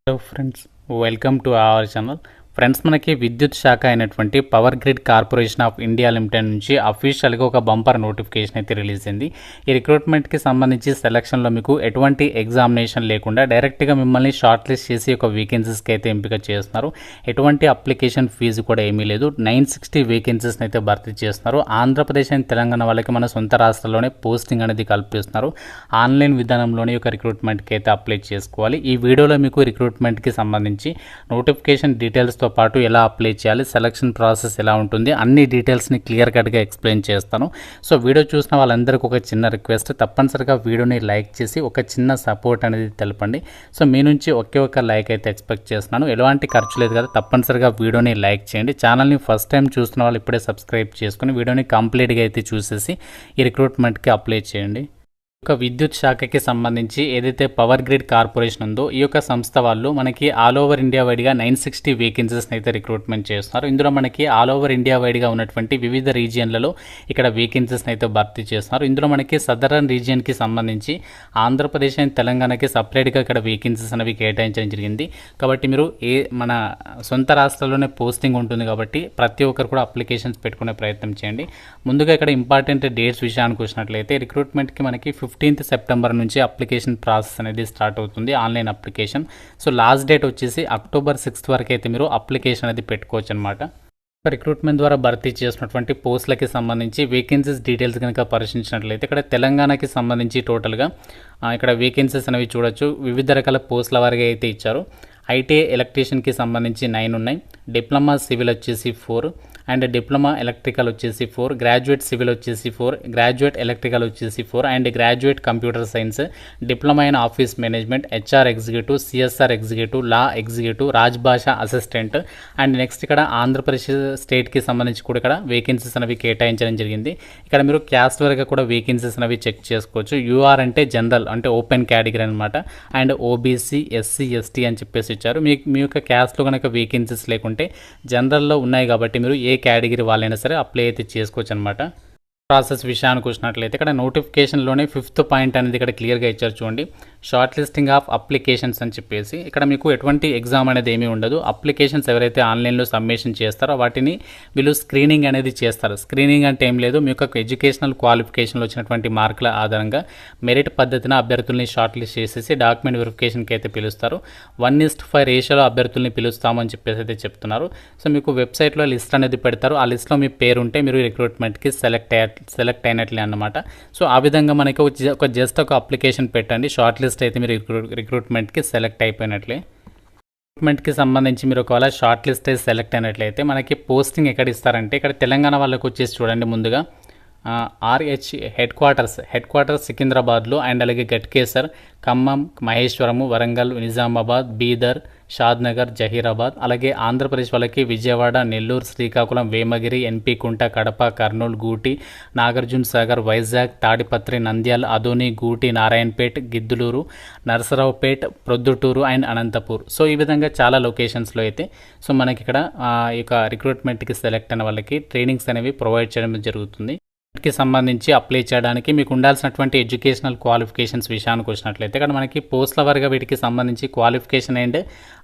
Hello friends, welcome to our channel. Friends, మనకి విద్యుత్ శాఖ అయినటువంటి power grid corporation of India limited నుంచి అఫీషియల్గా ఒక బంపర్ నోటిఫికేషన్ అయితే రిలీజ్ అయింది. ఈ రిక్రూట్మెంట్కి సంబంధించి సెలక్షన్లో మీకు ఎటువంటి ఎగ్జామినేషన్ లేకుండా డైరెక్ట్గా మిమ్మల్ని షార్ట్ లిస్ట్ చేసి ఒక వేకెన్సీస్కి అయితే ఎంపిక చేస్తున్నారు. ఎటువంటి అప్లికేషన్ ఫీజు కూడా ఏమీ లేదు. 960 వేకెన్సీస్ని అయితే భర్తీ చేస్తున్నారు. ఆంధ్రప్రదేశ్ అండ్ తెలంగాణ వాళ్ళకి మన సొంత రాష్ట్రాల్లోనే పోస్టింగ్ అనేది కల్పిస్తున్నారు. ఆన్లైన్ విధానంలోనే ఒక రిక్రూట్మెంట్కి అయితే అప్లై చేసుకోవాలి. ఈ వీడియోలో మీకు రిక్రూట్మెంట్కి సంబంధించి నోటిఫికేషన్ డీటెయిల్స్తో పాటు ఎలా అప్లై చేయాలి, సెలక్షన్ ప్రాసెస్ ఎలా ఉంటుంది, అన్ని డీటెయిల్స్ని క్లియర్ కట్గా ఎక్స్ప్లెయిన్ చేస్తాను. సో వీడియో చూసిన వాళ్ళందరికీ ఒక చిన్న రిక్వెస్ట్, తప్పనిసరిగా వీడియోని లైక్ చేసి ఒక చిన్న సపోర్ట్ అనేది తెలపండి. సో మీ నుంచి ఒకే ఒక లైక్ అయితే ఎక్స్పెక్ట్ చేస్తున్నాను. ఎలాంటి ఖర్చు లేదు కదా, తప్పనిసరిగా వీడియోని లైక్ చేయండి. ఛానల్ని ఫస్ట్ టైం చూస్తున్న వాళ్ళు ఇప్పుడే సబ్స్క్రైబ్ చేసుకుని వీడియోని కంప్లీట్గా అయితే చూసేసి ఈ రిక్రూట్మెంట్కి అప్లై చేయండి. ఒక విద్యుత్ శాఖకి సంబంధించి ఏదైతే పవర్ గ్రిడ్ కార్పొరేషన్ ఉందో ఈ యొక్క సంస్థ వాళ్ళు మనకి ఆల్ ఓవర్ ఇండియా వైడ్గా 960 వేకెన్సీస్ని అయితే రిక్రూట్మెంట్ చేస్తున్నారు. ఇందులో మనకి ఆల్ ఓవర్ ఇండియా వైడ్గా ఉన్నటువంటి వివిధ రీజియన్లలో ఇక్కడ వేకెన్సీస్ని అయితే భర్తీ చేస్తున్నారు. ఇందులో మనకి సదరన్ రీజియన్కి సంబంధించి ఆంధ్రప్రదేశ్ అండ్ తెలంగాణకి సపరేట్గా ఇక్కడ వేకెన్సీస్ అనేవి కేటాయించడం జరిగింది. కాబట్టి మీరు మన సొంత రాష్ట్రాల్లోనే పోస్టింగ్ ఉంటుంది కాబట్టి ప్రతి ఒక్కరు కూడా అప్లికేషన్స్ పెట్టుకునే ప్రయత్నం చేయండి. ముందుగా ఇక్కడ ఇంపార్టెంట్ డేట్స్ విషయానికి వచ్చినట్లయితే రిక్రూట్మెంట్కి మనకి 15th సెప్టెంబర్ నుంచి అప్లికేషన్ ప్రాసెస్ అనేది స్టార్ట్ అవుతుంది, online application. So last date వచ్చేసి October 6th వరకు అయితే మీరు అప్లికేషన్ అనేది పెట్టుకోవచ్చు అనమాట. రిక్రూట్మెంట్ ద్వారా భర్తీ చేసినటువంటి పోస్టులకి సంబంధించి వేకెన్సీస్ డీటెయిల్స్ కనుక పరిశీలించినట్లయితే ఇక్కడ తెలంగాణకి సంబంధించి టోటల్గా ఇక్కడ వేకెన్సీస్ అనేవి చూడొచ్చు. వివిధ రకాల పోస్టుల వారిగా అయితే ఇచ్చారు. ఐటీఐ ఎలక్ట్రీషియన్కి సంబంధించి 9 ఉన్నాయి. డిప్లొమా సివిల్ వచ్చేసి 4 అండ్ డిప్లొమా ఎలక్ట్రికల్ వచ్చేసి 4, గ్రాడ్యుయేట్ సివిల్ వచ్చేసి 4, గ్రాడ్యుయేట్ ఎలక్ట్రికల్ వచ్చేసి 4 and graduate computer science, diploma in office management, HR executive, CSR executive, law executive, Rajbhasha assistant. And next ఇక్కడ ఆంధ్రప్రదేశ్ స్టేట్కి సంబంధించి కూడా ఇక్కడ వేకెన్సీస్ అనేవి కేటాయించడం జరిగింది. ఇక్కడ మీరు క్యాస్ట్ వరకు కూడా వేకెన్సీస్ అనేవి చెక్ చేసుకోవచ్చు. యూఆర్ అంటే జనరల్ అంటే ఓపెన్ కేటగిరీ అనమాట. అండ్ ఓబీసీ, ఎస్సీ, ఎస్టీ అని చెప్పేసి ఇచ్చారు. మీ యొక్క క్యాస్ట్లో కనుక వేకెన్సీస్ లేకుంటే జనరల్లో ఉన్నాయి కాబట్టి మీరు ఏ కేటగిరీ వాళ్ళైనా సరే అప్లై అయితే చేసుకోవచ్చు అనమాట. ప్రాసెస్ విషయానికి వచ్చినట్లయితే ఇక్కడ నోటిఫికేషన్లోనే 5th పాయింట్ అనేది ఇక్కడ క్లియర్గా ఇచ్చారు చూడండి. షార్ట్ లిస్టింగ్ ఆఫ్ అప్లికేషన్స్ అని చెప్పేసి ఇక్కడ మీకు ఎటువంటి ఎగ్జామ్ అనేది ఏమీ ఉండదు. అప్లికేషన్స్ ఎవరైతే ఆన్లైన్లో సబ్మిషన్ చేస్తారో వాటిని వీళ్ళు స్క్రీనింగ్ అనేది చేస్తారు. స్క్రీనింగ్ అంటే ఏం లేదు, మీ యొక్క ఎడ్యుకేషనల్ క్వాలిఫికేషన్లో వచ్చినటువంటి మార్కుల ఆధారంగా మెరిట్ పద్ధతిన అభ్యర్థుల్ని షార్ట్ లిస్ట్ చేసేసి డాక్యుమెంట్ వెరిఫికేషన్కి అయితే పిలుస్తారు. 1:5 రేషియోలో అభ్యర్థుల్ని పిలుస్తామని చెప్పేసి అయితే చెప్తున్నారు. సో మీకు వెబ్సైట్లో లిస్ట్ అనేది పెడతారు. ఆ లిస్ట్లో మీ పేరు ఉంటే మీరు రిక్రూట్మెంట్కి సెలెక్ట్ అయినట్లే అన్నమాట. సో ఆ విధంగా మనకి జస్ట్ ఒక అప్లికేషన్ పెట్టండి, షార్ట్ లిస్ట్ అయితే మీరు రిక్రూట్మెంట్కి సెలెక్ట్ అయిపోయినట్లే. రిక్రూట్మెంట్కి సంబంధించి మీరు ఒకవేళ షార్ట్ లిస్ట్ అయితే సెలెక్ట్ అయినట్లయితే మనకి పోస్టింగ్ ఎక్కడ ఇస్తారంటే ఇక్కడ తెలంగాణ వాళ్ళకి వచ్చేసి చూడండి, ముందుగా RH హెడ్ క్వార్టర్స్ సికింద్రాబాద్లో అండ్ అలాగే గట్కేసర్, ఖమ్మం, మహేశ్వరము, వరంగల్, నిజామాబాద్, బీదర్, షాద్నగర్, జహీరాబాద్. అలాగే ఆంధ్రప్రదేశ్ వాళ్ళకి Vijayawada, Nellore, Srikakulam, Vemagiri, NP Kunta, Kadapa, Kurnool, గూటి, Nagarjuna Sagar, Vizag, Tadipatri, Nandyal, Adoni, గూటి, Narayanpet, Giddalur, Narasaraopet, Proddatur and Anantapur. So ఈ విధంగా చాలా లొకేషన్స్లో అయితే సో మనకి ఇక్కడ ఈ యొక్క రిక్రూట్మెంట్కి సెలెక్ట్ అయిన వాళ్ళకి ట్రైనింగ్స్ అనేవి ప్రొవైడ్ చేయడం జరుగుతుంది. కి సంబంధించి అప్లై చేయడానికి మీకు ఉండాల్సినటువంటి ఎడ్యుకేషనల్ క్వాలిఫికేషన్స్ విషయానికి వచ్చినట్లయితే ఇక్కడ మనకి పోస్టుల వారిగా వీటికి సంబంధించి qualification and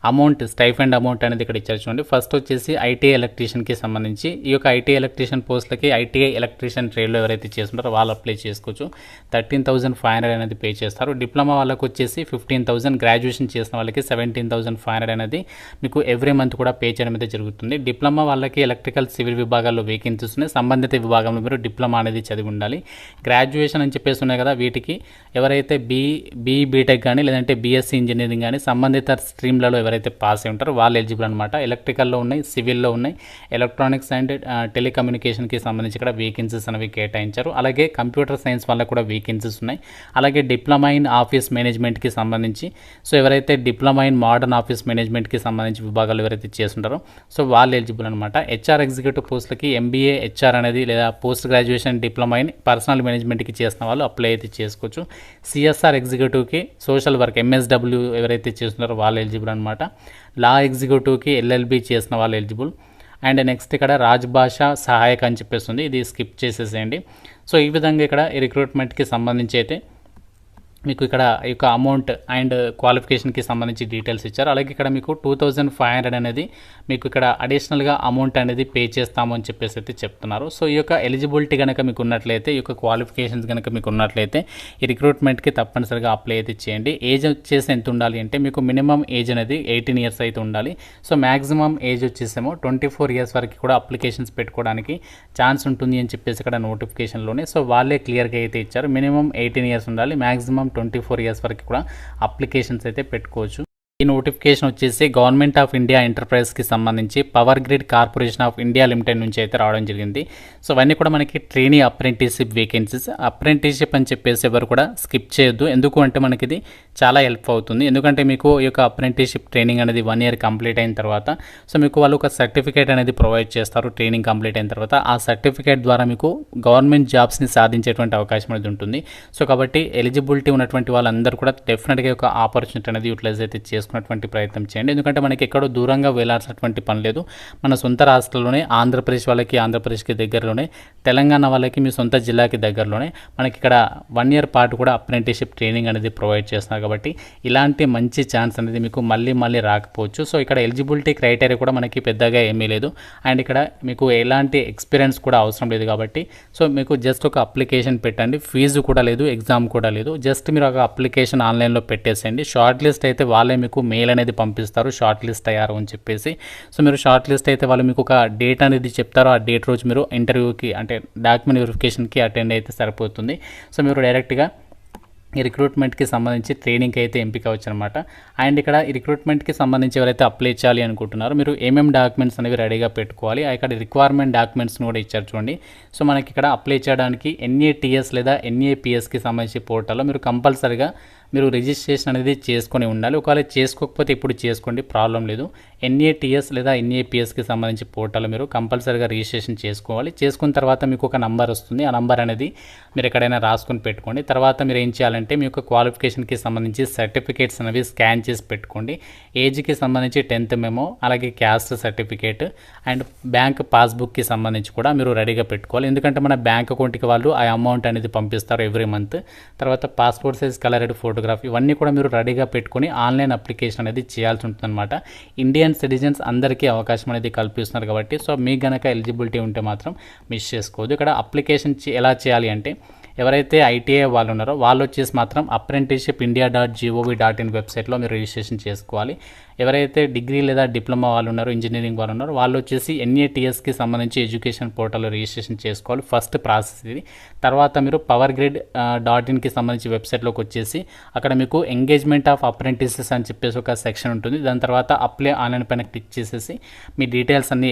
amount, stipend amount అనేది ఇక్కడ ఇచ్చారు చూడండి. ఫస్ట్ వచ్చేసి ఐటీఐ ఎలక్ట్రీషియన్కి సంబంధించి ఈ యొక్క ఐటీఐ ఎలక్ట్రీషియన్ పోస్టులకి ఐటీఐ ఎలక్ట్రీషియన్ ట్రేడ్లో ఎవరైతే చేస్తుంటారో వాళ్ళు అప్లై చేసుకోవచ్చు. 13,500 అనేది పే చేస్తారు. డిప్లొమా వాళ్ళకి వచ్చేసి 15,000, గ్రాడ్యుయేషన్ చేసిన వాళ్ళకి 17,500 అనేది మీకు ఎవ్రీ మంత్ కూడా పే చేయడం అయితే జరుగుతుంది. డిప్లొమా వాళ్ళకి ఎలక్ట్రికల్, సివిల్ విభాగాల్లో వేకెన్సీస్ ఉన్నాయి. సంబంధిత విభాగంలో మీరు డిప్లొమా అనేది చదివి ఉండాలి. గ్రాడ్యుయేషన్ అని చెప్పేసి ఉన్నాయి కదా, వీటికి ఎవరైతే బీటెక్ కానీ లేదంటే బీఎస్సీ ఇంజనీరింగ్ కానీ సంబంధిత స్ట్రీమ్లలో ఎవరైతే పాస్ అయి ఉంటారో వాళ్ళు ఎలిజిబుల్ అనమాట. ఎలక్ట్రికల్లో ఉన్నాయి, సివిల్లో ఉన్నాయి, ఎలక్ట్రానిక్స్ అండ్ టెలికమ్యూనికేషన్కి సంబంధించి ఇక్కడ వేకెన్సీస్ అనేవి కేటాయించారు. అలాగే కంప్యూటర్ సైన్స్ వాళ్ళకు కూడా వేకెన్సీస్ ఉన్నాయి. అలాగే డిప్లొమా ఇన్ ఆఫీస్ మేనేజ్మెంట్కి సంబంధించి సో ఎవరైతే డిప్లొమా ఇన్ మోడర్న్ ఆఫీస్ మేనేజ్మెంట్కి సంబంధించి విభాగాలు ఎవరైతే చేస్తుంటారో సో వాళ్ళు ఎలిజిబుల్ అనమాట. హెచ్ఆర్ ఎగ్జిక్యూటివ్ పోస్టులకి MBA HR అనేది లేదా post graduation diploma in personal మేనేజ్మెంట్కి చేసిన వాళ్ళు అప్లై అయితే చేసుకోవచ్చు. సిఎస్ఆర్ ఎగ్జిక్యూటివ్కి సోషల్ వర్క్ MSW ఎవరైతే చేస్తున్నారో వాళ్ళు ఎలిజిబుల్ అనమాట. లా ఎగ్జిక్యూటివ్కి LLB చేసిన వాళ్ళు ఎలిజిబుల్. అండ్ నెక్స్ట్ ఇక్కడ రాజ్భాష సహాయక అని చెప్పేస్తుంది, ఇది స్కిప్ చేసేసేయండి. సో ఈ విధంగా ఇక్కడ ఈ రిక్రూట్మెంట్కి సంబంధించి అయితే మీకు ఇక్కడ ఈ యొక్క అమౌంట్ అండ్ క్వాలిఫికేషన్కి సంబంధించి డీటెయిల్స్ ఇచ్చారు. అలాగే ఇక్కడ మీకు 2500 అనేది మీకు ఇక్కడ అడిషనల్గా అమౌంట్ అనేది పే చేస్తాము అని చెప్పేసి అయితే చెప్తున్నారు. సో ఈ యొక్క ఎలిజిబిలిటీ కనుక మీకు ఉన్నట్లయితే, ఈ యొక్క క్వాలిఫికేషన్స్ కనుక మీకు ఉన్నట్లయితే ఈ రిక్రూట్మెంట్కి తప్పనిసరిగా అప్లై అయితే చేయండి. ఏజ్ వచ్చేసి ఎంత ఉండాలి అంటే మీకు మినిమం ఏజ్ అనేది 18 ఇయర్స్ అయితే ఉండాలి. సో మ్యాక్సిమం ఏజ్ వచ్చేసేమో 24 ఇయర్స్ వరకు కూడా అప్లికేషన్స్ పెట్టుకోవడానికి ఛాన్స్ ఉంటుంది అని చెప్పేసి ఇక్కడ నోటిఫికేషన్లోనే సో వాళ్ళే క్లియర్గా అయితే ఇచ్చారు. మినిమం 18 ఇయర్స్ ఉండాలి, మ్యాక్సిమం 24 ఇయర్స్ వరకు కూడా అప్లికేషన్స్ అయితే పెట్టుకోవచ్చు. ఈ నోటిఫికేషన్ వచ్చేసి గవర్నమెంట్ ఆఫ్ ఇండియా ఎంటర్ప్రైజ్కి సంబంధించి power grid corporation of India limited నుంచి అయితే రావడం జరిగింది. సో అవన్నీ కూడా మనకి ట్రైనీ అప్రెంటిస్షిప్ వేకెన్సీస్. అప్రెంటిస్షిప్ అని చెప్పేసి ఎవరు కూడా స్కిప్ చేయొద్దు. ఎందుకు అంటే మనకి ఇది చాలా హెల్ప్ అవుతుంది. ఎందుకంటే మీకు ఈ యొక్క అప్రెంటిస్షిప్ ట్రైనింగ్ అనేది 1 ఇయర్ కంప్లీట్ అయిన తర్వాత సో మీకు వాళ్ళు ఒక సర్టిఫికేట్ అనేది ప్రొవైడ్ చేస్తారు. ట్రైనింగ్ కంప్లీట్ అయిన తర్వాత ఆ సర్టిఫికేట్ ద్వారా మీకు గవర్నమెంట్ జాబ్స్ని సాధించేటువంటి అవకాశం అనేది ఉంటుంది. సో కాబట్టి ఎలిజిబిలిటీ ఉన్నటువంటి వాళ్ళందరూ కూడా డెఫినెట్గా ఒక ఆపర్చునిటీ అనేది యూటిలైజ్ అయితే చేసుకున్నటువంటి ప్రయత్నం చేయండి. ఎందుకంటే మనకి ఎక్కడో దూరంగా వెళ్ళాల్సినటువంటి పని లేదు. మన సొంత రాష్ట్రంలోనే ఆంధ్రప్రదేశ్ వాళ్ళకి ఆంధ్రప్రదేశ్కి దగ్గరలోనే, తెలంగాణ వాళ్ళకి మీ సొంత జిల్లాకి దగ్గరలోనే మనకి ఇక్కడ 1 ఇయర్ పాటు కూడా అప్రెంటిస్షిప్ ట్రైనింగ్ అనేది ప్రొవైడ్ చేస్తున్నారు. కాబట్టి ఇలాంటి మంచి ఛాన్స్ అనేది మీకు మళ్ళీ రాకపోవచ్చు. సో ఇక్కడ ఎలిజిబిలిటీ క్రైటీరియా కూడా మనకి పెద్దగా ఏమీ లేదు. అండ్ ఇక్కడ మీకు ఎలాంటి ఎక్స్పీరియన్స్ కూడా అవసరం లేదు. కాబట్టి సో మీకు జస్ట్ ఒక అప్లికేషన్ పెట్టండి. ఫీజు కూడా లేదు, ఎగ్జామ్ కూడా లేదు. జస్ట్ మీరు ఒక అప్లికేషన్ ఆన్లైన్లో పెట్టేసేయండి. షార్ట్ లిస్ట్ అయితే వాళ్ళే మీకు మెయిల్ అనేది పంపిస్తారు, షార్ట్ లిస్ట్ అయ్యారు అని చెప్పేసి. సో మీరు షార్ట్ లిస్ట్ అయితే వాళ్ళు మీకు ఒక డేట్ అనేది చెప్తారు. ఆ డేట్ రోజు మీరు ఇంటర్వ్యూకి అంటే డాక్యుమెంట్ వెరిఫికేషన్కి అటెండ్ అయితే సరిపోతుంది. సో మీరు డైరెక్ట్గా ఈ రిక్రూట్మెంట్కి సంబంధించి ట్రైనింగ్కి అయితే ఎంపిక అవ్వచ్చు అనమాట. అండ్ ఇక్కడ ఈ రిక్రూట్మెంట్కి సంబంధించి ఎవరైతే అప్లై చేయాలి అనుకుంటున్నారో మీరు ఏమేమి డాక్యుమెంట్స్ అనేవి రెడీగా పెట్టుకోవాలి. ఇక్కడ రిక్వైర్మెంట్ డాక్యుమెంట్స్ని కూడా ఇచ్చారు చూడండి. సో మనకి ఇక్కడ అప్లై చేయడానికి NATS లేదా NAPSకి సంబంధించి పోర్టల్లో మీరు కంపల్సరీగా మీరు రిజిస్ట్రేషన్ అనేది చేసుకొని ఉండాలి. ఒకవేళ చేసుకోకపోతే ఇప్పుడు చేసుకోండి, ప్రాబ్లం లేదు. NATS లేదా NAPSకి సంబంధించి పోర్టల్లో మీరు కంపల్సరీగా రిజిస్ట్రేషన్ చేసుకోవాలి. చేసుకున్న తర్వాత మీకు ఒక నంబర్ వస్తుంది. ఆ నంబర్ అనేది మీరు ఎక్కడైనా రాసుకొని పెట్టుకోండి. తర్వాత మీరు ఏం చేయాలంటే మీ యొక్క క్వాలిఫికేషన్కి సంబంధించి సర్టిఫికేట్స్ అనేవి స్కాన్ చేసి పెట్టుకోండి. ఏజ్కి సంబంధించి 10th మెమో, అలాగే క్యాస్ట్ సర్టిఫికేట్ అండ్ బ్యాంక్ పాస్బుక్కి సంబంధించి కూడా మీరు రెడీగా పెట్టుకోవాలి. ఎందుకంటే మన బ్యాంక్ అకౌంట్కి వాళ్ళు ఆ అమౌంట్ అనేది పంపిస్తారు ఎవ్రీ మంత్. తర్వాత పాస్పోర్ట్ సైజ్ కలర్డ్ ఫోటోగ్రాఫ్, ఇవన్నీ కూడా మీరు రెడీగా పెట్టుకొని ఆన్లైన్ అప్లికేషన్ అనేది చేయాల్సి ఉంటుందన్నమాట. ఇండియన్ సిటిజన్స్ అందరికీ అవకాశం అనేది కల్పిస్తున్నారు కాబట్టి సో మీకు గనక ఎలిజిబిలిటీ ఉంటే మాత్రం మిస్ చేసుకోవద్దు. ఇక్కడ అప్లికేషన్ ఎలా చేయాలి అంటే ఎవరైతే ITI వాళ్ళు ఉన్నారో వాళ్ళు వచ్చేసి మాత్రం apprenticeshipindia.gov.in వెబ్సైట్లో మీరు రిజిస్ట్రేషన్ చేసుకోవాలి. ఎవరైతే డిగ్రీ లేదా డిప్లొమా వాళ్ళు ఉన్నారో, ఇంజనీరింగ్ వాళ్ళు ఉన్నారో వాళ్ళు వచ్చేసి NATSకి సంబంధించి ఎడ్యుకేషన్ పోర్టల్లో రిజిస్ట్రేషన్ చేసుకోవాలి. ఫస్ట్ ప్రాసెస్ ఇది. తర్వాత మీరు powergrid.inకి సంబంధించి వెబ్సైట్లోకి వచ్చేసి అక్కడ మీకు ఎంగేజ్మెంట్ ఆఫ్ అప్రెంటిసెస్ అని చెప్పేసి ఒక సెక్షన్ ఉంటుంది. దాని తర్వాత అప్లై ఆన్లైన్ పైన క్లిక్ చేసేసి మీ డీటెయిల్స్ అన్ని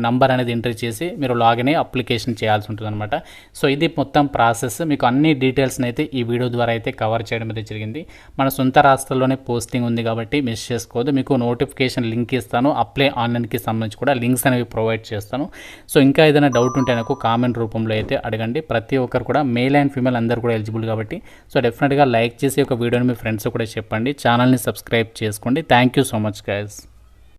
నంబర్ అనేది ఎంటర్ చేసి మీరు లాగిన్ అయ్యి అప్లికేషన్ చేయాల్సి ఉంటుంది అనమాట. సో ఇది మొత్తం ప్రాసెస్. మీకు అన్ని డీటెయిల్స్ని అయితే ఈ వీడియో ద్వారా అయితే కవర్ చేయడం అయితే జరిగింది. మన సొంత రాష్ట్రాల్లోనే పోస్టింగ్ ఉంది కాబట్టి మిస్ చేసుకోవద్దు. మీకు నోటిఫికేషన్ లింక్ ఇస్తాను. అప్లై ఆన్లైన్కి సంబంధించి కూడా లింక్స్ అనేవి ప్రొవైడ్ చేస్తాను. సో ఇంకా ఏదైనా డౌట్ ఉంటే నాకు కామెంట్ రూపంలో అయితే అడగండి. ప్రతి ఒక్కరు కూడా మేల్ అండ్ ఫీమేల్ అందరూ కూడా ఎలిజిబుల్ కాబట్టి సో డెఫినెట్గా లైక్ చేసి ఒక వీడియోని మీ ఫ్రెండ్స్ కూడా చెప్పండి. ఛానల్ని సబ్స్క్రైబ్ చేసుకోండి. Thank you so much guys.